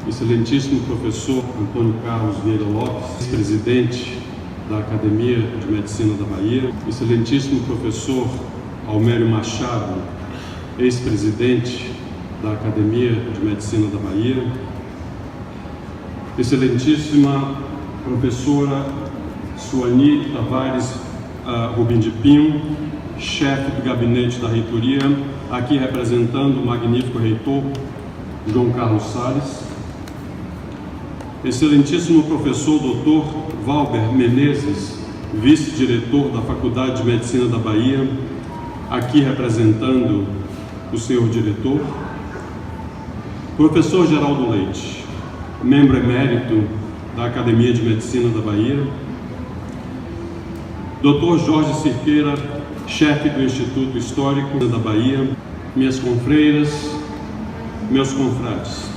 Excelentíssimo professor Antônio Carlos Vieira Lopes, presidente da Academia de Medicina da Bahia, excelentíssimo professor Almério Machado, ex-presidente da Academia de Medicina da Bahia, excelentíssima professora Suani Tavares Rubim de Pinho, chefe do gabinete da reitoria, aqui representando o magnífico reitor João Carlos Salles, excelentíssimo professor Dr. Valber Menezes, vice-diretor da Faculdade de Medicina da Bahia, aqui representando o senhor diretor, professor Geraldo Leite, membro emérito da Academia de Medicina da Bahia, Dr. Jorge Cirqueira, chefe do Instituto Histórico da Bahia, minhas confreiras, meus confrades.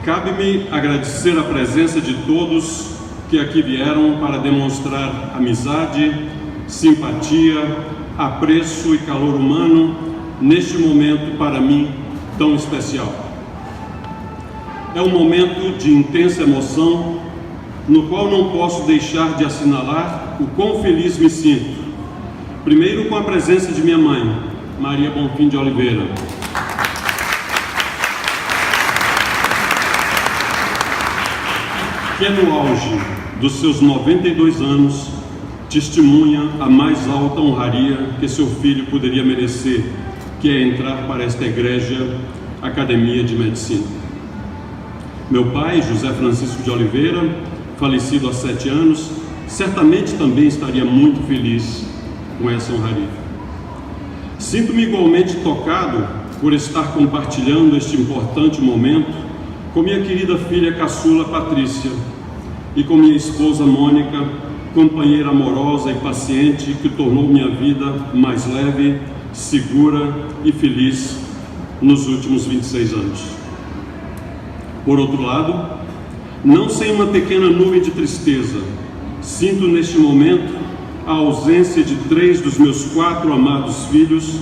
Cabe-me agradecer a presença de todos que aqui vieram para demonstrar amizade, simpatia, apreço e calor humano neste momento, para mim, tão especial. É um momento de intensa emoção, no qual não posso deixar de assinalar o quão feliz me sinto. Primeiro, com a presença de minha mãe, Maria Bonfim de Oliveira, que no auge dos seus 92 anos testemunha a mais alta honraria que seu filho poderia merecer, que é entrar para esta egrégia Academia de Medicina. Meu pai, José Francisco de Oliveira, falecido há 7 anos, certamente também estaria muito feliz com essa honraria. Sinto-me igualmente tocado por estar compartilhando este importante momento com minha querida filha caçula Patrícia e com minha esposa Mônica, companheira amorosa e paciente que tornou minha vida mais leve, segura e feliz nos últimos 26 anos. Por outro lado, não sem uma pequena nuvem de tristeza, sinto neste momento a ausência de 3 dos meus 4 amados filhos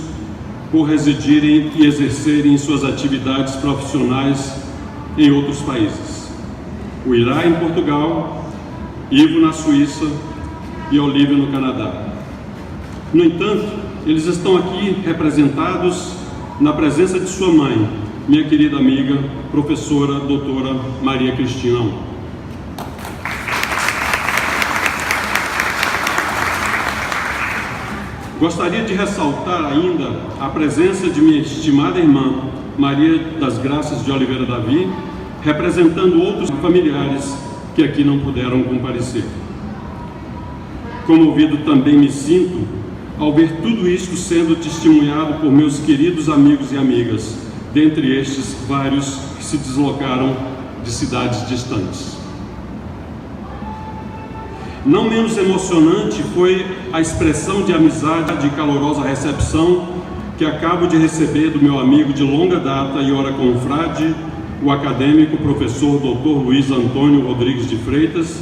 por residirem e exercerem suas atividades profissionais em outros países. O Irá em Portugal, Ivo na Suíça e Olívia no Canadá. No entanto, eles estão aqui representados na presença de sua mãe, minha querida amiga, professora doutora Maria Cristina. Gostaria de ressaltar ainda a presença de minha estimada irmã, Maria das Graças de Oliveira Davi, representando outros familiares que aqui não puderam comparecer. Comovido também me sinto ao ver tudo isto sendo testemunhado por meus queridos amigos e amigas, dentre estes vários que se deslocaram de cidades distantes. Não menos emocionante foi a expressão de amizade e calorosa recepção que acabo de receber do meu amigo de longa data e ora confrade, o acadêmico professor Dr. Luiz Antônio Rodrigues de Freitas,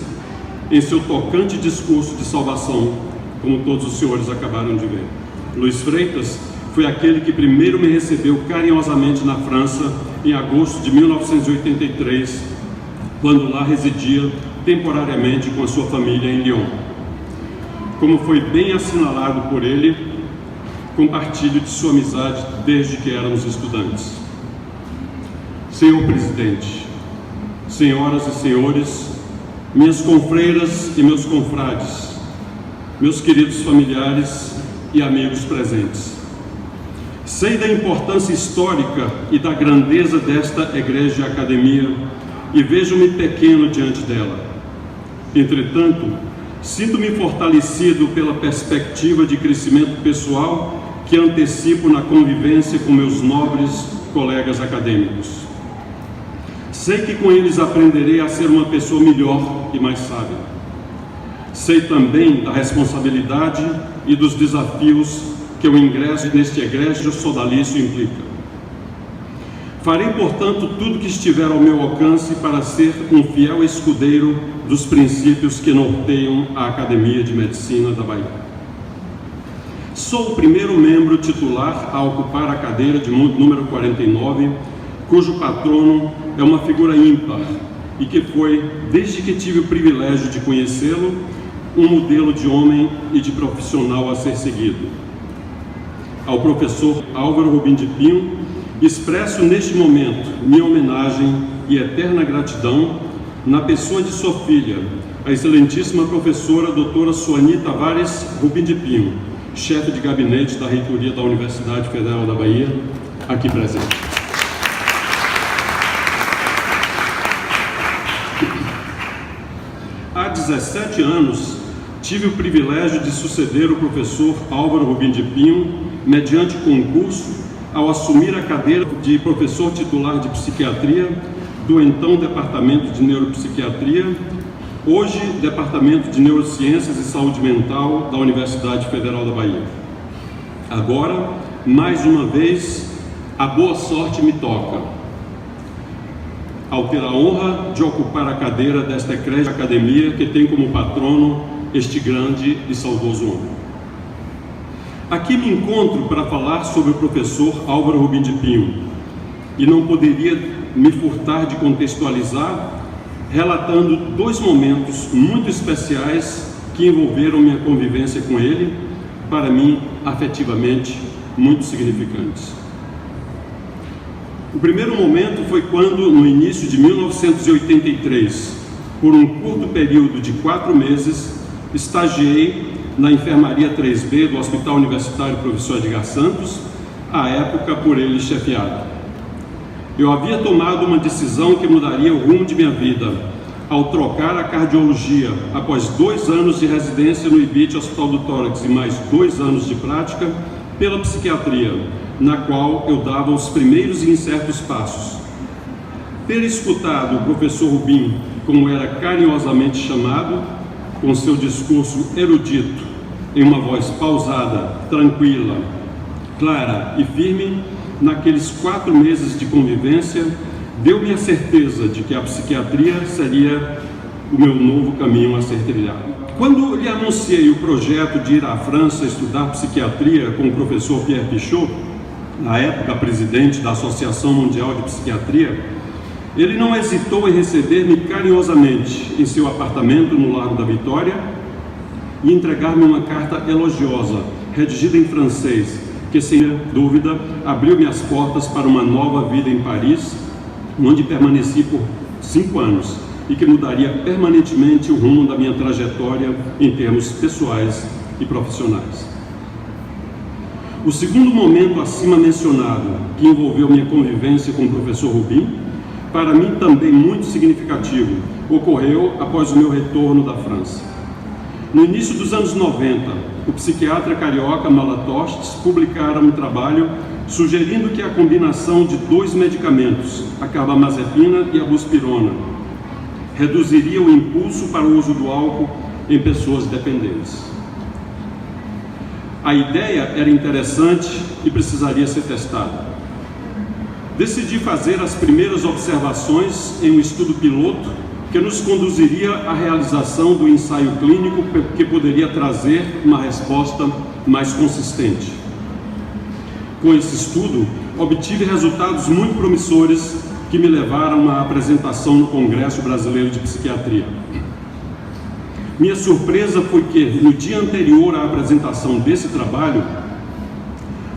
em seu tocante discurso de salvação, como todos os senhores acabaram de ver. Luiz Freitas foi aquele que primeiro me recebeu carinhosamente na França, em agosto de 1983, quando lá residia temporariamente com a sua família em Lyon. Como foi bem assinalado por ele, compartilho de sua amizade desde que éramos estudantes. Senhor Presidente, senhoras e senhores, minhas confreiras e meus confrades, meus queridos familiares e amigos presentes, sei da importância histórica e da grandeza desta egrégia academia e vejo-me pequeno diante dela. Entretanto, sinto-me fortalecido pela perspectiva de crescimento pessoal que antecipo na convivência com meus nobres colegas acadêmicos. Sei que com eles aprenderei a ser uma pessoa melhor e mais sábia. Sei também da responsabilidade e dos desafios que o ingresso neste egrégio sodalício implica. Farei, portanto, tudo que estiver ao meu alcance para ser um fiel escudeiro dos princípios que norteiam a Academia de Medicina da Bahia. Sou o primeiro membro titular a ocupar a cadeira de número 49, cujo patrono é uma figura ímpar e que foi, desde que tive o privilégio de conhecê-lo, um modelo de homem e de profissional a ser seguido. Ao professor Álvaro Rubim de Pinho, expresso neste momento minha homenagem e eterna gratidão na pessoa de sua filha, a excelentíssima professora doutora Suani Tavares Rubim de Pinho, chefe de gabinete da reitoria da Universidade Federal da Bahia, aqui presente. Há 17 anos, tive o privilégio de suceder o professor Álvaro Rubim de Pinho, mediante concurso, ao assumir a cadeira de professor titular de psiquiatria do então Departamento de Neuropsiquiatria, hoje Departamento de Neurociências e Saúde Mental da Universidade Federal da Bahia. Agora, mais uma vez, a boa sorte me toca, ao ter a honra de ocupar a cadeira desta egrégia academia que tem como patrono este grande e saudoso homem. Aqui me encontro para falar sobre o professor Álvaro Rubim de Pinho e não poderia me furtar de contextualizar relatando dois momentos muito especiais que envolveram minha convivência com ele, para mim, afetivamente, muito significantes. O primeiro momento foi quando, no início de 1983, por um curto período de 4 meses, estagiei na enfermaria 3B do Hospital Universitário Professor Edgar Santos, à época por ele chefiado. Eu havia tomado uma decisão que mudaria o rumo de minha vida, ao trocar a cardiologia, após 2 anos de residência no IBIT Hospital do Tórax e mais 2 anos de prática, pela psiquiatria, na qual eu dava os primeiros e incertos passos. Ter escutado o professor Rubim, como era carinhosamente chamado, com seu discurso erudito, em uma voz pausada, tranquila, clara e firme, naqueles 4 meses de convivência, deu-me a certeza de que a psiquiatria seria o meu novo caminho a ser trilhado. Quando lhe anunciei o projeto de ir à França estudar psiquiatria com o professor Pierre Pichot, na época presidente da Associação Mundial de Psiquiatria, ele não hesitou em receber-me carinhosamente em seu apartamento no Largo da Vitória e entregar-me uma carta elogiosa, redigida em francês, que sem dúvida abriu-me as portas para uma nova vida em Paris, onde permaneci por 5 anos e que mudaria permanentemente o rumo da minha trajetória em termos pessoais e profissionais. O segundo momento acima mencionado, que envolveu minha convivência com o professor Rubim, para mim também muito significativo, ocorreu após o meu retorno da França. No início dos anos 90, o psiquiatra carioca Malatostes publicara um trabalho sugerindo que a combinação de 2 medicamentos, a carbamazepina e a buspirona, reduziria o impulso para o uso do álcool em pessoas dependentes. A ideia era interessante e precisaria ser testada. Decidi fazer as primeiras observações em um estudo piloto que nos conduziria à realização do ensaio clínico que poderia trazer uma resposta mais consistente. Com esse estudo, obtive resultados muito promissores que me levaram à apresentação no Congresso Brasileiro de Psiquiatria. Minha surpresa foi que, no dia anterior à apresentação desse trabalho,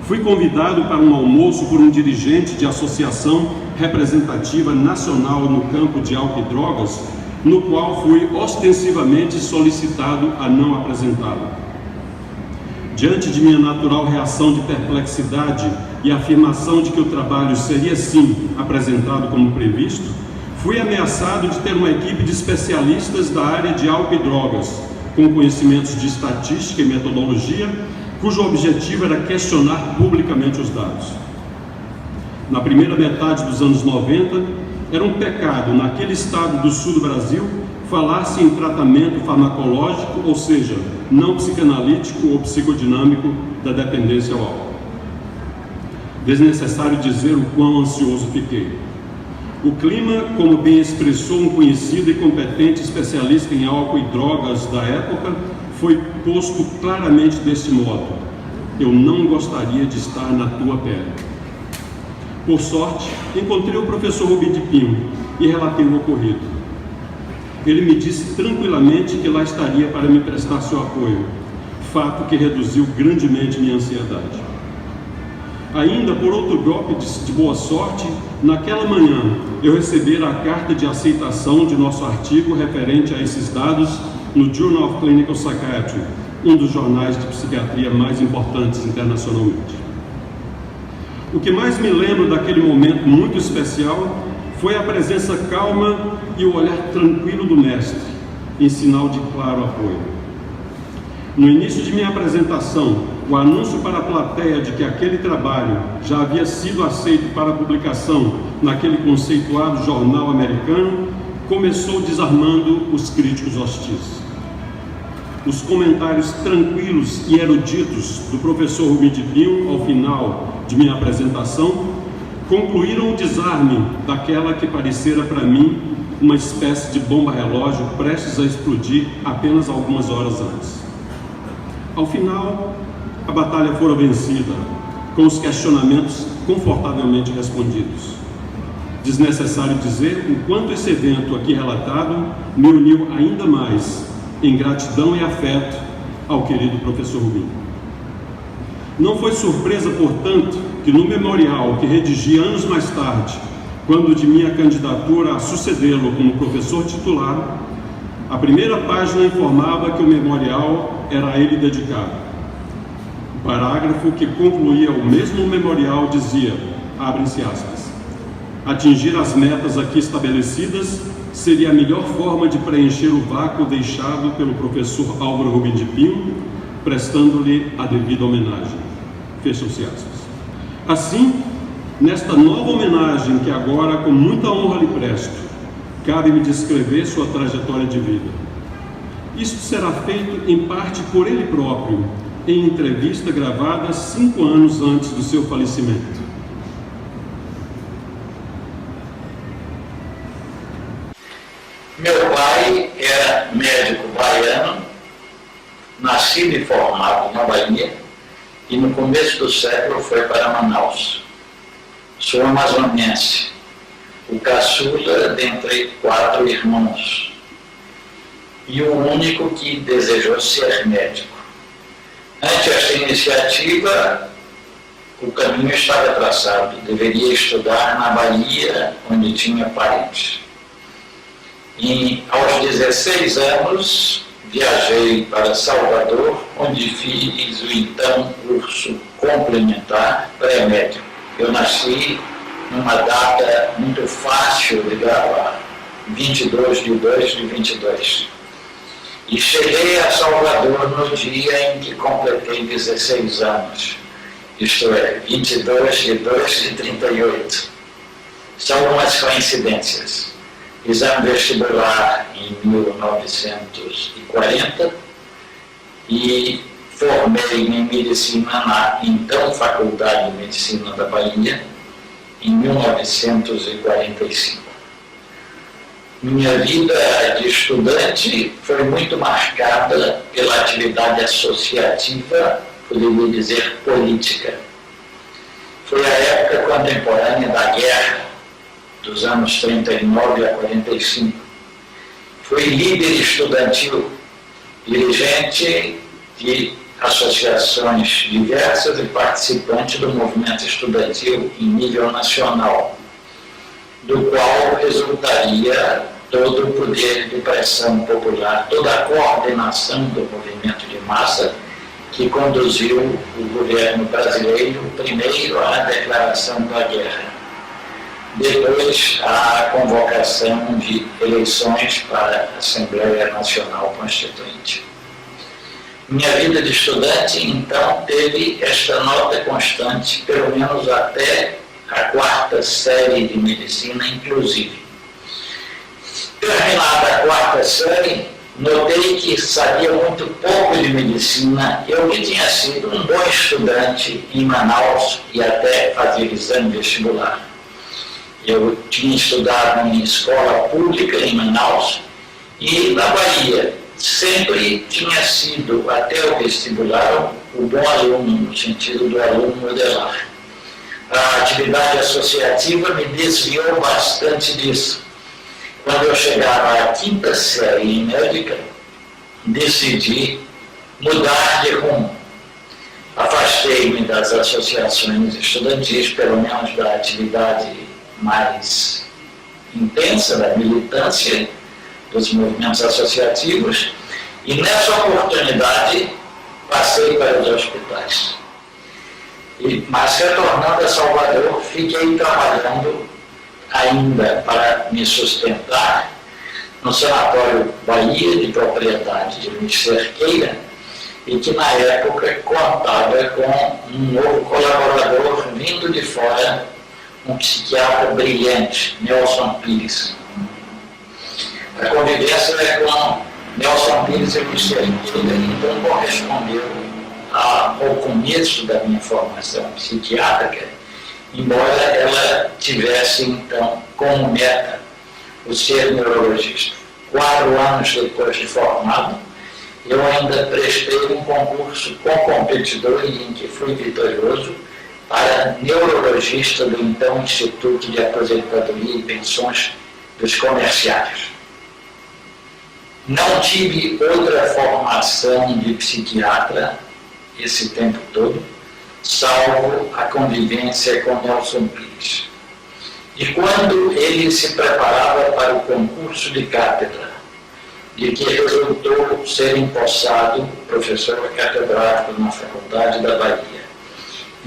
fui convidado para um almoço por um dirigente de associação representativa nacional no campo de álcool e drogas, no qual fui ostensivamente solicitado a não apresentá-lo. Diante de minha natural reação de perplexidade e afirmação de que o trabalho seria sim apresentado como previsto, fui ameaçado de ter uma equipe de especialistas da área de álcool e drogas, com conhecimentos de estatística e metodologia, cujo objetivo era questionar publicamente os dados. Na primeira metade dos anos 90, era um pecado, naquele estado do sul do Brasil, falar-se em tratamento farmacológico, ou seja, não psicanalítico ou psicodinâmico da dependência ao álcool. Desnecessário dizer o quão ansioso fiquei. O clima, como bem expressou um conhecido e competente especialista em álcool e drogas da época, foi posto claramente deste modo: eu não gostaria de estar na tua pele. Por sorte, encontrei o professor Rubim de Pinho e relatei o ocorrido. Ele me disse tranquilamente que lá estaria para me prestar seu apoio, fato que reduziu grandemente minha ansiedade. Ainda por outro golpe de boa sorte, naquela manhã eu recebera a carta de aceitação de nosso artigo referente a esses dados no Journal of Clinical Psychiatry, um dos jornais de psiquiatria mais importantes internacionalmente. O que mais me lembro daquele momento muito especial foi a presença calma e o olhar tranquilo do mestre, em sinal de claro apoio. No início de minha apresentação, o anúncio para a plateia de que aquele trabalho já havia sido aceito para publicação naquele conceituado jornal americano começou desarmando os críticos hostis. Os comentários tranquilos e eruditos do professor Rubim de Pinho, ao final de minha apresentação, concluíram o desarme daquela que parecera para mim uma espécie de bomba-relógio prestes a explodir apenas algumas horas antes. Ao final, a batalha fora vencida, com os questionamentos confortavelmente respondidos. Desnecessário dizer o quanto esse evento aqui relatado me uniu ainda mais em gratidão e afeto ao querido professor Rubim. Não foi surpresa, portanto, que no memorial que redigi anos mais tarde, quando de minha candidatura a sucedê-lo como professor titular, a primeira página informava que o memorial era a ele dedicado. O parágrafo que concluía o mesmo memorial dizia, abre-se aspas, atingir as metas aqui estabelecidas seria a melhor forma de preencher o vácuo deixado pelo professor Álvaro Rubim de Pinho, prestando-lhe a devida homenagem. Fecham-se aspas. Assim, nesta nova homenagem que agora com muita honra lhe presto, cabe-me descrever sua trajetória de vida. Isto será feito em parte por ele próprio, em entrevista gravada 5 anos antes do seu falecimento. Meu pai era médico baiano, nascido e formado na Bahia, e no começo do século foi para Manaus. Sou amazonense, o caçula dentre 4 irmãos, e o único que desejou ser médico. Ante esta iniciativa, o caminho estava traçado. Deveria estudar na Bahia, onde tinha parentes. E aos 16 anos, viajei para Salvador, onde fiz o então curso complementar pré-médico. Eu nasci numa data muito fácil de gravar, 22 de 2 de 22. E cheguei a Salvador no dia em que completei 16 anos, isto é, 22 de 2 de 38. São algumas coincidências. Exame vestibular em 1940 e formei em medicina na então Faculdade de Medicina da Bahia em 1945. Minha vida de estudante foi muito marcada pela atividade associativa, poderia dizer política. Foi a época contemporânea da guerra, dos anos 39 a 45. Fui líder estudantil, dirigente de associações diversas e participante do movimento estudantil em nível nacional, do qual resultaria todo o poder de pressão popular, toda a coordenação do movimento de massa que conduziu o governo brasileiro, primeiro à declaração da guerra, depois à convocação de eleições para a Assembleia Nacional Constituinte. Minha vida de estudante, então, teve esta nota constante, pelo menos até a 4ª série de medicina, inclusive. Terminada a 4ª série, notei que sabia muito pouco de medicina, eu que tinha sido um bom estudante em Manaus e até fazer exame vestibular. Eu tinha estudado em escola pública em Manaus e na Bahia sempre tinha sido, até o vestibular, o bom aluno, no sentido do aluno modelar. A atividade associativa me desviou bastante disso. Quando eu chegava à quinta série em médica, decidi mudar de rumo. Afastei-me das associações estudantis, pelo menos da atividade mais intensa, da militância dos movimentos associativos, e nessa oportunidade passei para os hospitais. Mas retornando a Salvador, fiquei trabalhando ainda para me sustentar no Sanatório Bahia, de propriedade de Luiz Cerqueira, e que na época contava com um novo colaborador vindo de fora, um psiquiatra brilhante, Nelson Pires. A convivência é com Nelson Pires e Luiz Cerqueira, então correspondeu ao começo da minha formação psiquiátrica, embora ela tivesse então como meta o ser neurologista. 4 anos depois de formado, eu ainda prestei um concurso com competidor e em que fui vitorioso para neurologista do então Instituto de Aposentadoria e Pensões dos Comerciários. Não tive outra formação de psiquiatra esse tempo todo, salvo a convivência com Nelson Pires. E quando ele se preparava para o concurso de cátedra, de que resultou ser empossado professor catedrático na Faculdade da Bahia,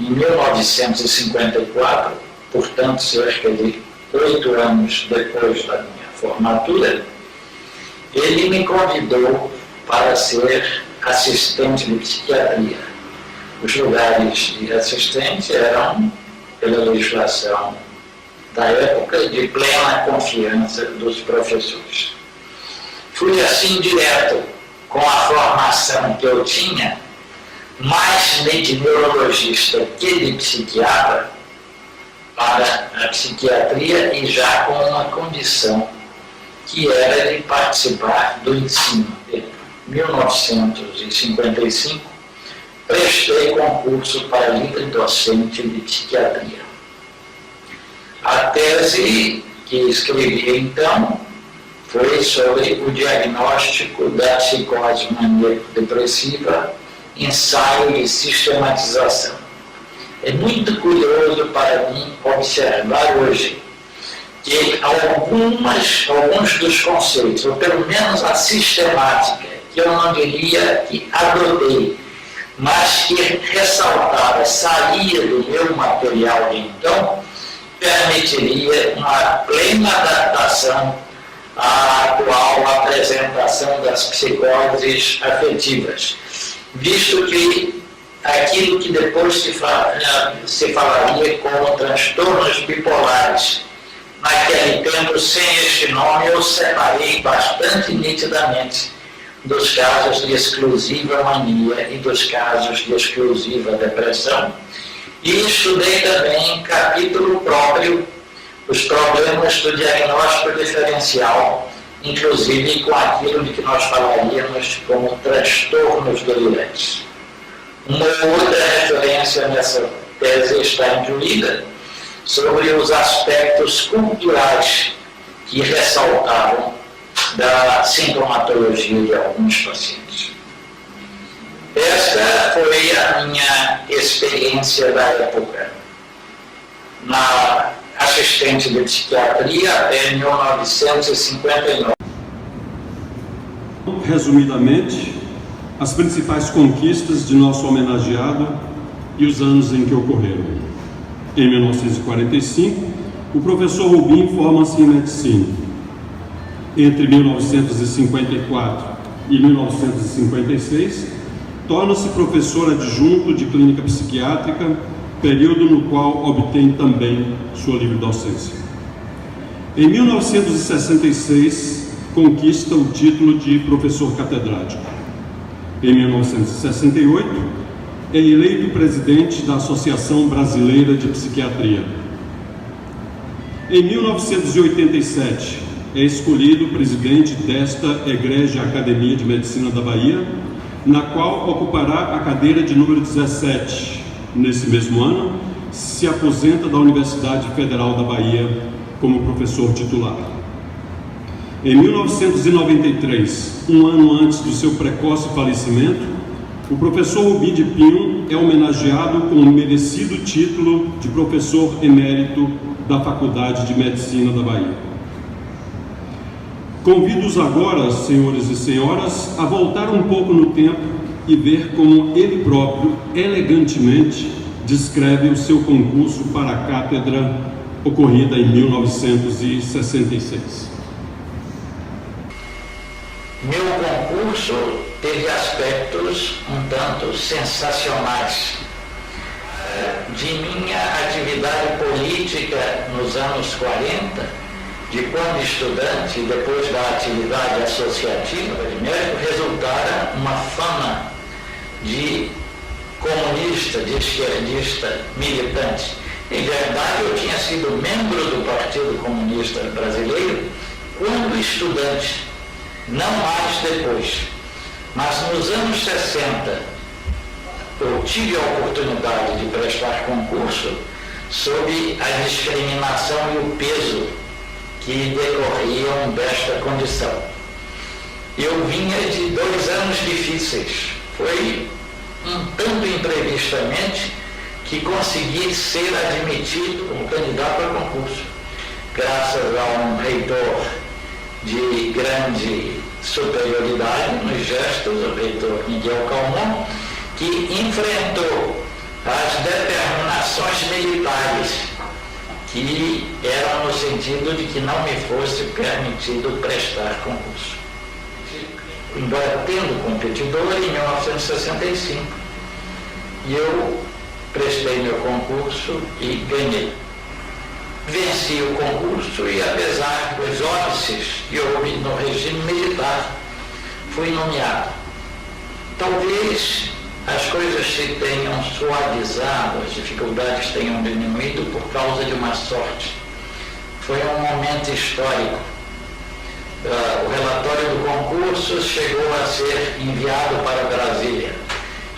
em 1954, portanto, cerca de 8 anos depois da minha formatura, ele me convidou para ser assistente de psiquiatria. Os lugares de assistente eram, pela legislação da época, de plena confiança dos professores. Fui assim direto, com a formação que eu tinha, mais de neurologista que de psiquiatra, para a psiquiatria, e já com uma condição que era de participar do ensino. Em 1955, prestei concurso para livre docente de psiquiatria. A tese que escrevi então foi sobre o diagnóstico da psicose maníaco-depressiva, ensaio de sistematização. É muito curioso para mim observar hoje que alguns dos conceitos, ou pelo menos a sistemática, que eu não diria que adotei, mas que ressaltava, saía do meu material de então, permitiria uma plena adaptação à atual apresentação das psicoses afetivas, visto que aquilo que depois se falaria como transtornos bipolares, naquele tempo, sem este nome, eu separei bastante nitidamente dos casos de exclusiva mania e dos casos de exclusiva depressão. E estudei também em capítulo próprio os problemas do diagnóstico diferencial, inclusive com aquilo de que nós falaríamos como transtornos delirantes. Uma outra referência nessa tese está incluída sobre os aspectos culturais que ressaltavam da sintomatologia de alguns pacientes. Esta foi a minha experiência da época na assistente de psiquiatria até 1959. Resumidamente, as principais conquistas de nosso homenageado e os anos em que ocorreram. Em 1945, o professor Rubim forma-se em medicina. Entre 1954 e 1956, torna-se professor adjunto de clínica psiquiátrica, período no qual obtém também sua livre docência. Em 1966, conquista o título de professor catedrático. Em 1968, é eleito presidente da Associação Brasileira de Psiquiatria. Em 1987, é escolhido presidente desta Egrégia Academia de Medicina da Bahia, na qual ocupará a cadeira de número 17. Nesse mesmo ano, se aposenta da Universidade Federal da Bahia como professor titular. Em 1993, um ano antes do seu precoce falecimento, o professor Rubim de Pinho é homenageado com o merecido título de professor emérito da Faculdade de Medicina da Bahia. Convido-os agora, senhores e senhoras, a voltar um pouco no tempo e ver como ele próprio, elegantemente, descreve o seu concurso para a cátedra ocorrida em 1966. Meu concurso teve aspectos um tanto sensacionais. De minha atividade política nos anos 40, de quando estudante e depois da atividade associativa de médico, resultara uma fama de comunista, de esquerdista, militante. Em verdade, eu tinha sido membro do Partido Comunista Brasileiro quando estudante, não mais depois. Mas nos anos 60, eu tive a oportunidade de prestar concurso sob a discriminação e o peso que decorriam desta condição. Eu vinha de 2 anos difíceis. Foi um tanto imprevistamente que consegui ser admitido como candidato a concurso, graças a um reitor de grande superioridade nos gestos, o reitor Miguel Calmon, que enfrentou as determinações militares que eram no sentido de que não me fosse permitido prestar concurso. Embora tendo competidor em 1965, e eu prestei meu concurso e ganhei. Venci o concurso e, apesar dos óbices que houve no regime militar, fui nomeado. Talvez as coisas se tenham suavizado, as dificuldades tenham diminuído por causa de uma sorte. Foi um momento histórico. O relatório do concurso chegou a ser enviado para Brasília.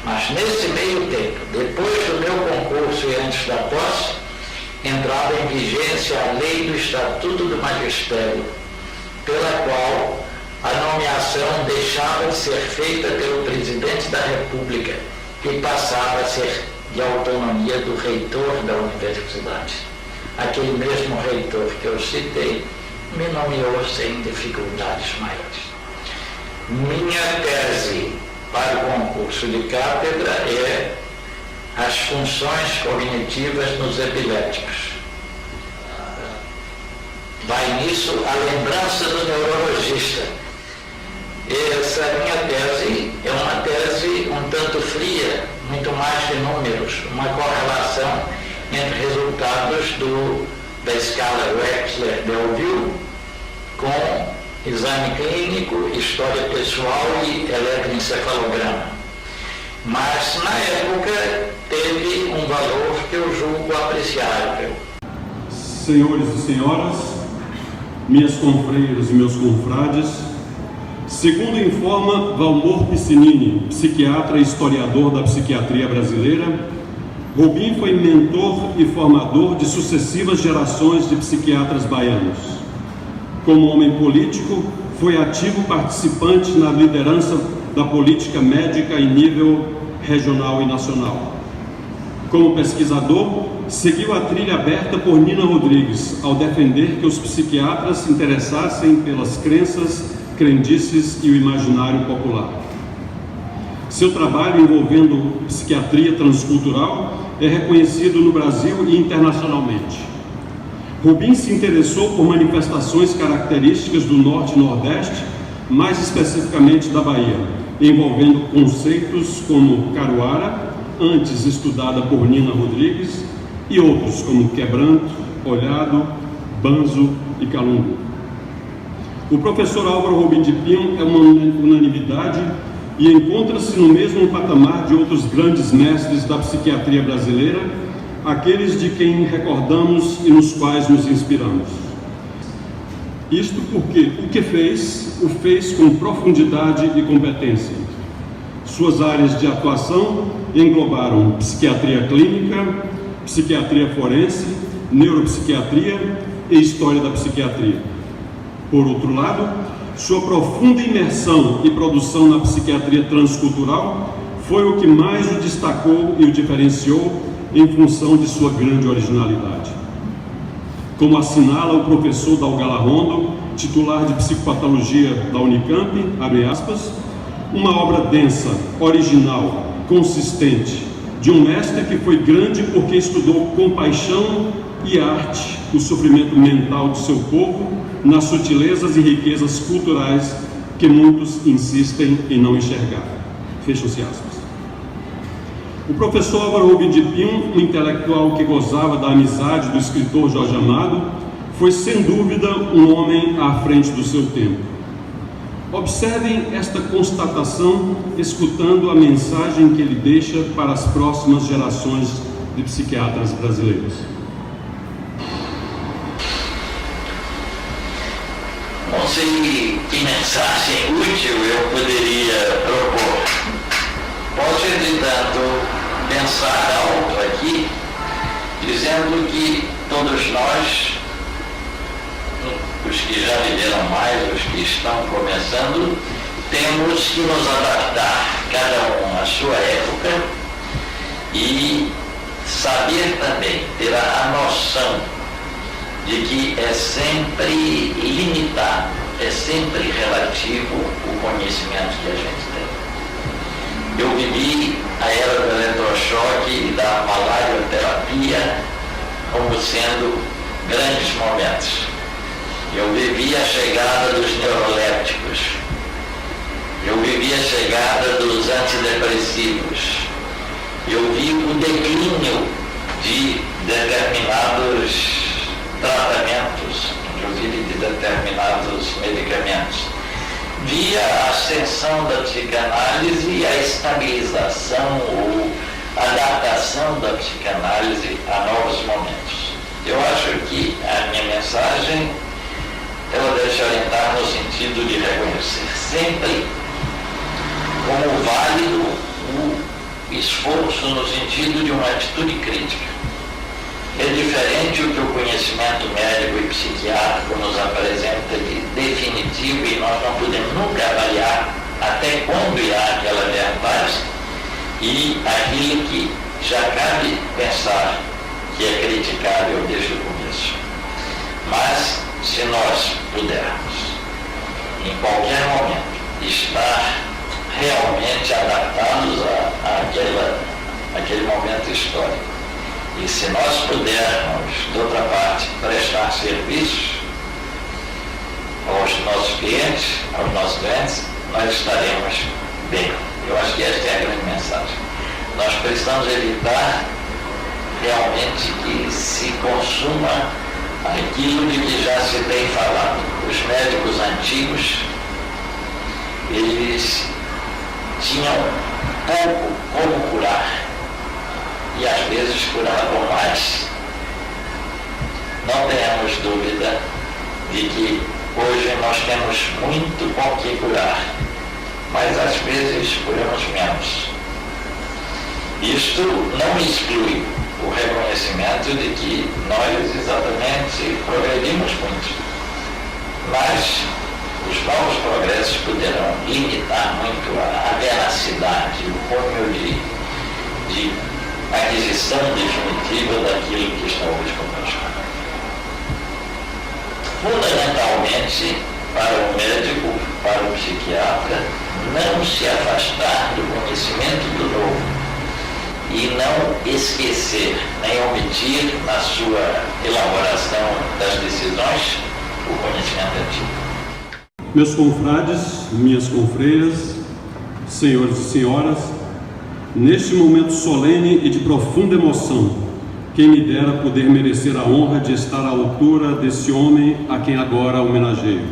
Mas nesse meio tempo, depois do meu concurso e antes da posse, entrava em vigência a lei do Estatuto do Magistério, pela qual a nomeação deixava de ser feita pelo presidente da República e passava a ser de autonomia do reitor da universidade. Aquele mesmo reitor que eu citei me nomeou sem dificuldades maiores. Minha tese para o concurso de cátedra é as funções cognitivas nos epiléticos. Vai nisso a lembrança do neurologista. Essa minha tese é uma tese um tanto fria, muito mais de números, uma correlação entre resultados da escala Wechsler-Deauville com exame clínico, história pessoal e eletroencefalograma. Mas, na época, teve um valor que eu julgo apreciável. Senhores e senhoras, minhas confreiras e meus confrades, segundo informa Valmor Piscinini, psiquiatra e historiador da psiquiatria brasileira, Rubim foi mentor e formador de sucessivas gerações de psiquiatras baianos. Como homem político, foi ativo participante na liderança da política médica em nível regional e nacional. Como pesquisador, seguiu a trilha aberta por Nina Rodrigues, ao defender que os psiquiatras se interessassem pelas crenças, crendices e o imaginário popular. Seu trabalho envolvendo psiquiatria transcultural é reconhecido no Brasil e internacionalmente. Rubim se interessou por manifestações características do Norte e Nordeste, mais especificamente da Bahia, envolvendo conceitos como caruara, antes estudada por Nina Rodrigues, e outros como quebranto, olhado, banzo e calungu. O professor Álvaro Rubim de Pinho é uma unanimidade e encontra-se no mesmo patamar de outros grandes mestres da psiquiatria brasileira, aqueles de quem recordamos e nos quais nos inspiramos. Isto porque o que fez, o fez com profundidade e competência. Suas áreas de atuação englobaram psiquiatria clínica, psiquiatria forense, neuropsiquiatria e história da psiquiatria. Por outro lado, sua profunda imersão e produção na psiquiatria transcultural foi o que mais o destacou e o diferenciou em função de sua grande originalidade. Como assinala o professor Dalgala Rondo, titular de psicopatologia da Unicamp, abre aspas, uma obra densa, original, consistente, de um mestre que foi grande porque estudou com paixão e arte o sofrimento mental de seu povo nas sutilezas e riquezas culturais que muitos insistem em não enxergar. Fecham-se aspas. O professor Álvaro Rubim de Pinho, um intelectual que gozava da amizade do escritor Jorge Amado, foi sem dúvida um homem à frente do seu tempo. Observem esta constatação escutando a mensagem que ele deixa para as próximas gerações de psiquiatras brasileiros. Não sei que mensagem útil eu poderia propor. Posso, entretanto, pensar alto aqui, dizendo que todos nós, os que já viveram mais, os que estão começando, temos que nos adaptar, cada um à sua época, e saber também, ter a noção de que é sempre limitado, é sempre relativo o conhecimento que a gente tem. Eu vivi a era do eletrochoque e da malarioterapia como sendo grandes momentos. Eu vivi a chegada dos neurolépticos, eu vivi a chegada dos antidepressivos, eu vi o declínio de determinados tratamentos, inclusive de determinados medicamentos. Vi a ascensão da psicanálise e a estabilização ou adaptação da psicanálise a novos momentos. Eu acho que a minha mensagem ela deve se orientar no sentido de reconhecer sempre como válido o esforço no sentido de uma atitude crítica. É diferente o que o conhecimento médico e psiquiátrico nos apresenta de definitivo e nós não podemos nunca avaliar até quando irá aquela verdade e aquilo que já cabe pensar que é criticável desde o começo. Mas, se nós pudermos, em qualquer momento, estar realmente adaptados àquele momento histórico, e se nós pudermos, de outra parte, prestar serviços aos nossos clientes, nós estaremos bem. Eu acho que esta é a grande mensagem. Nós precisamos evitar realmente que se consuma aquilo de que já se tem falado. Os médicos antigos, eles tinham pouco como curar e às vezes curavam mais. Não tenhamos dúvida de que hoje nós temos muito com que curar, mas às vezes curamos menos. Isto não exclui o reconhecimento de que nós exatamente progredimos muito, mas os novos progressos poderão limitar muito a veracidade, o cunho de aquisição definitiva daquilo que está hoje conosco. Fundamentalmente, para o médico, para o psiquiatra, não se afastar do conhecimento do novo e não esquecer, nem omitir na sua elaboração das decisões o conhecimento antigo. Meus confrades, minhas confreiras, senhores e senhoras, neste momento solene e de profunda emoção, quem me dera poder merecer a honra de estar à altura desse homem a quem agora homenageio.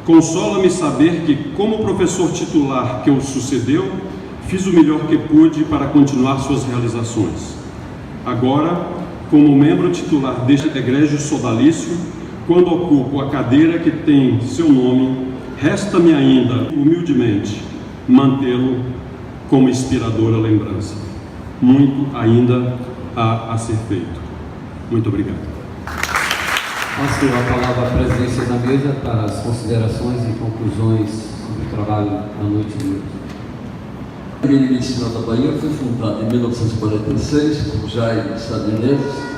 Consola-me saber que, como professor titular que o sucedeu, fiz o melhor que pude para continuar suas realizações. Agora, como membro titular deste egrégio sodalício, quando ocupo a cadeira que tem seu nome, resta-me ainda, humildemente, mantê-lo como inspiradora lembrança. Muito ainda há a ser feito. Muito obrigado. Passo a palavra à presidência da mesa para as considerações e conclusões sobre o trabalho da noite de hoje. A Academia de Medicina da Bahia foi fundada em 1946 por Jaime Sabenezes,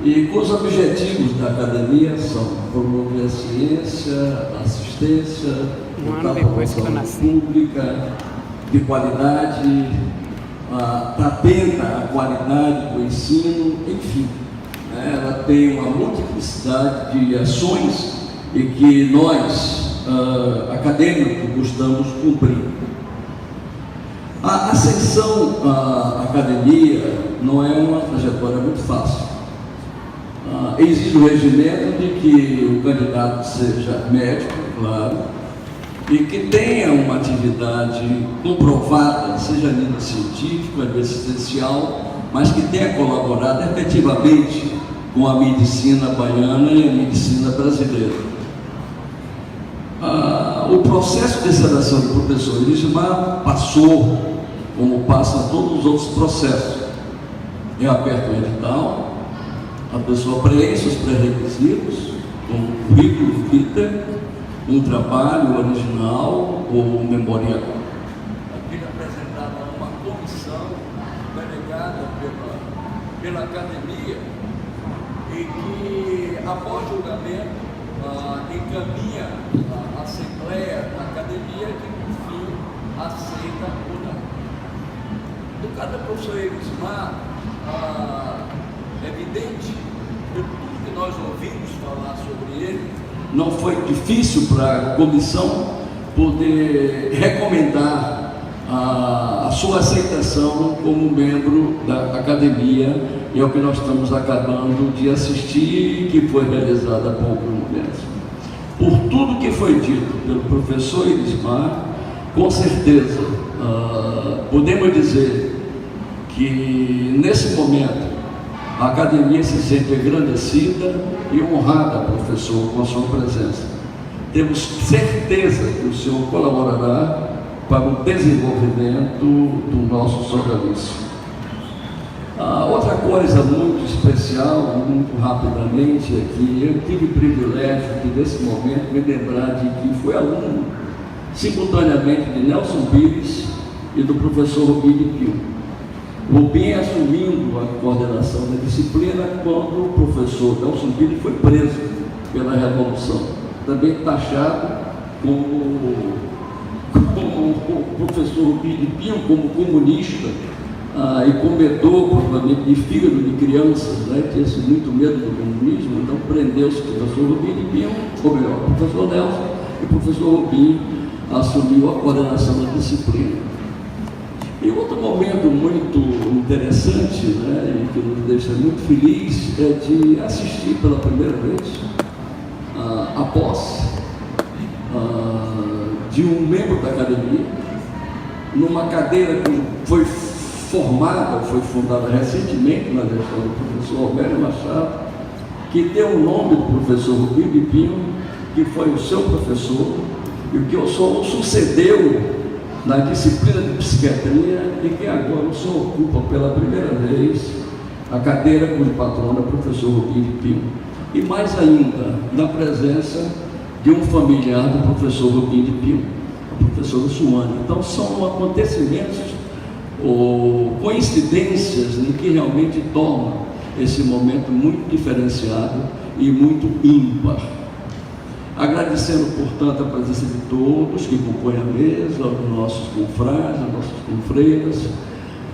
e os objetivos da academia são promover a ciência, a assistência, a promoção pública, de qualidade, atenta à qualidade do ensino, enfim. Ela tem uma multiplicidade de ações e que nós, acadêmicos, buscamos cumprir. A ascensão à academia não é uma trajetória muito fácil. Existe o regimento de que o candidato seja médico, claro, e que tenha uma atividade comprovada, seja a nível científico, a nível assistencial, mas que tenha colaborado efetivamente com a medicina baiana e a medicina brasileira. O processo de seleção do professor Elismar passou, como passa todos os outros processos. É aberto o edital, a pessoa preenche os pré-requisitos, um currículo vitae, um trabalho original ou memorial. Aqui é apresentada uma comissão delegada pela academia e que, após julgamento, encaminha a Assembleia da Academia que, por fim, aceita ou não. No caso do professor Elismar, é evidente, por tudo que nós ouvimos falar sobre ele, não foi difícil para a comissão poder recomendar a sua aceitação como membro da academia, e é o que nós estamos acabando de assistir, que foi realizado há poucos momentos. Por tudo que foi dito pelo professor Elismar, com certeza podemos dizer que nesse momento a academia se sente engrandecida e honrada, professor, com a sua presença. Temos certeza que o senhor colaborará para o desenvolvimento do nosso jornalismo. Outra coisa muito especial, muito rapidamente, é que eu tive o privilégio de, nesse momento, me lembrar de que fui aluno, simultaneamente, de Nelson Pires e do professor Rubinho Pio. Rubinho assumindo a coordenação da disciplina quando o professor Nelson Pires foi preso pela Revolução, também taxado como o professor Rubinho Pio como comunista e comedor, provavelmente, de fígado de crianças, tinha-se muito medo do comunismo, então prendeu-se o professor Rubinho Pio, ou melhor, o professor Nelson, e o professor Rubinho assumiu a coordenação da disciplina. E outro momento muito interessante, e que nos deixa muito feliz, é de assistir pela primeira vez a posse de um membro da academia, numa cadeira que foi fundada recentemente na gestão do professor Alberto Machado, que deu o nome do professor Rubinho Pinho, que foi o seu professor, e que o senhor sucedeu na disciplina de psiquiatria, e que agora o senhor ocupa pela primeira vez a cadeira cujo patrono é o professor Rubinho Pinho. E mais ainda, na presença de um familiar do professor Rubinho Pinho, a professora Suane. Então são acontecimentos ou coincidências que realmente tornam esse momento muito diferenciado e muito ímpar. Agradecendo, portanto, a presença de todos que compõem a mesa, aos nossos confrades, às nossas confreiras,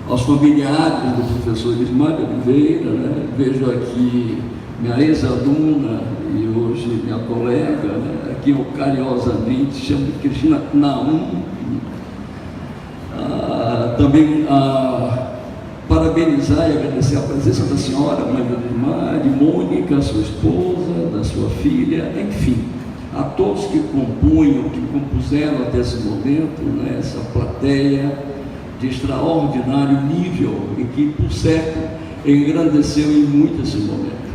aos familiares do professor Elismar de Oliveira, vejo aqui minha ex-aluna e hoje minha colega, aqui eu carinhosamente chamo de Cristina Naum. Também parabenizar e agradecer a presença da senhora, mãe do Elismar, de Mônica, sua esposa, da sua filha, enfim, a todos que compunham, que compuseram até esse momento, essa plateia de extraordinário nível e que, por certo, engrandeceu em muito esse momento.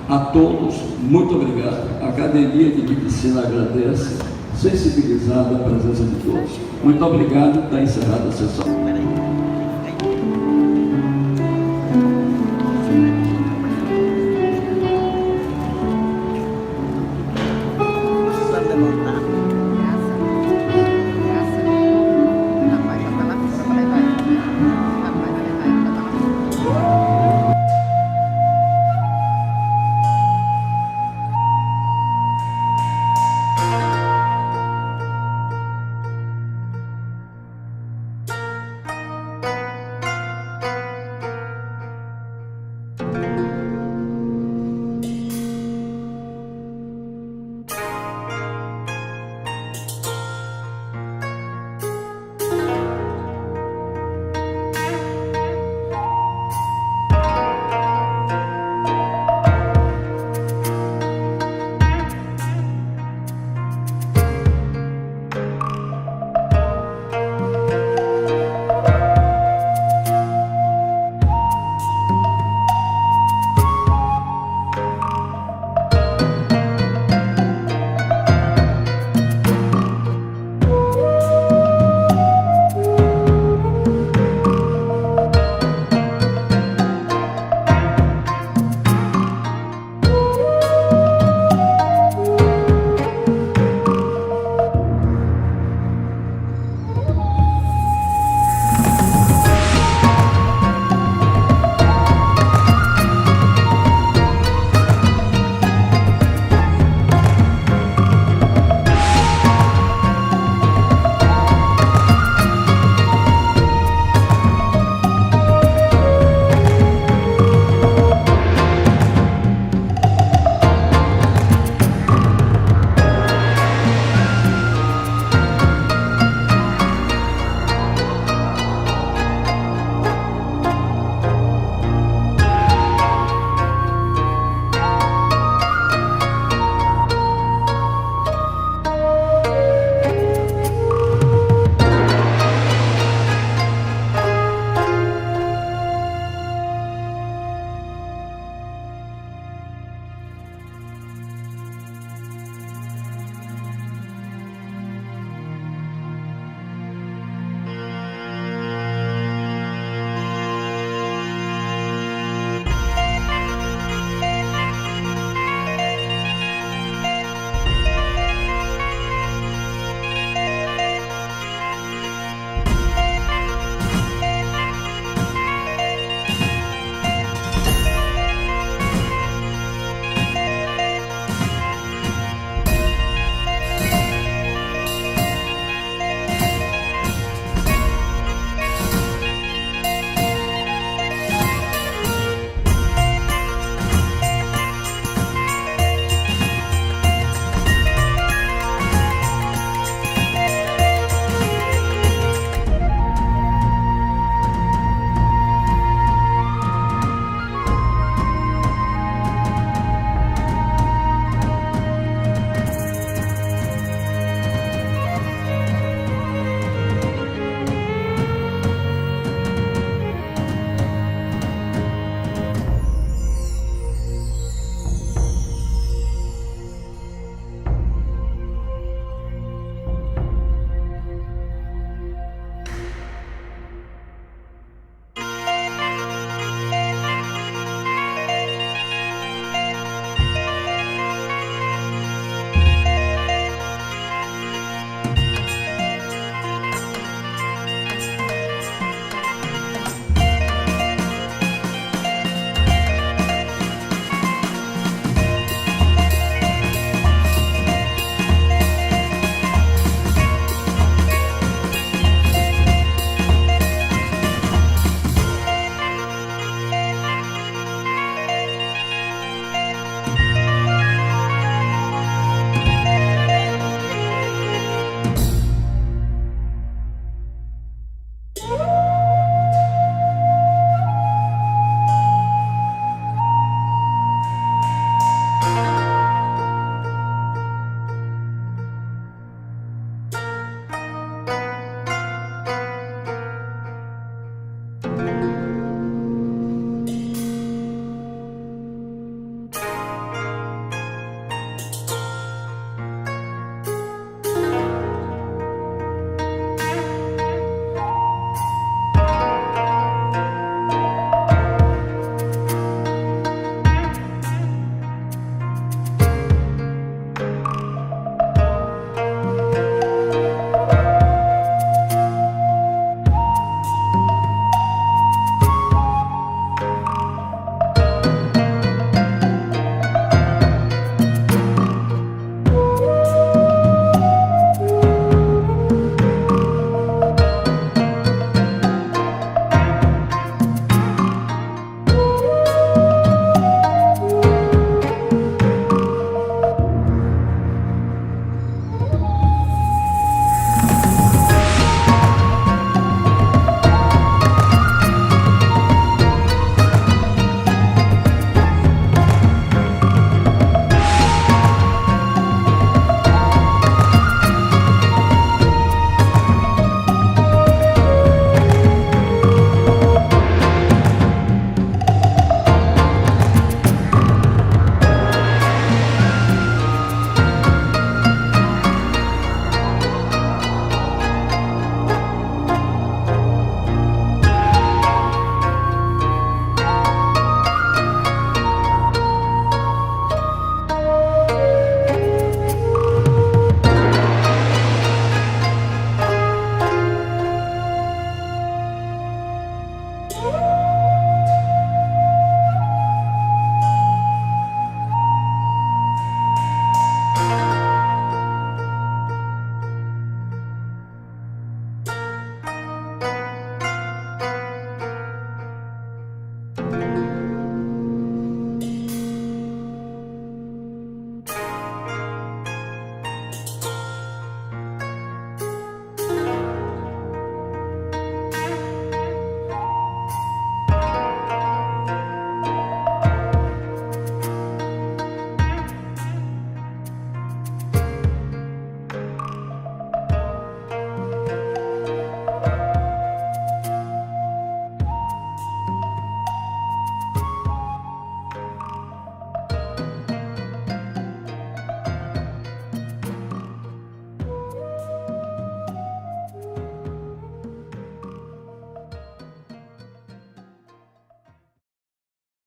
A todos, muito obrigado. A Academia de Medicina agradece sensibilizado à presença de todos. Muito obrigado, está encerrada a sessão.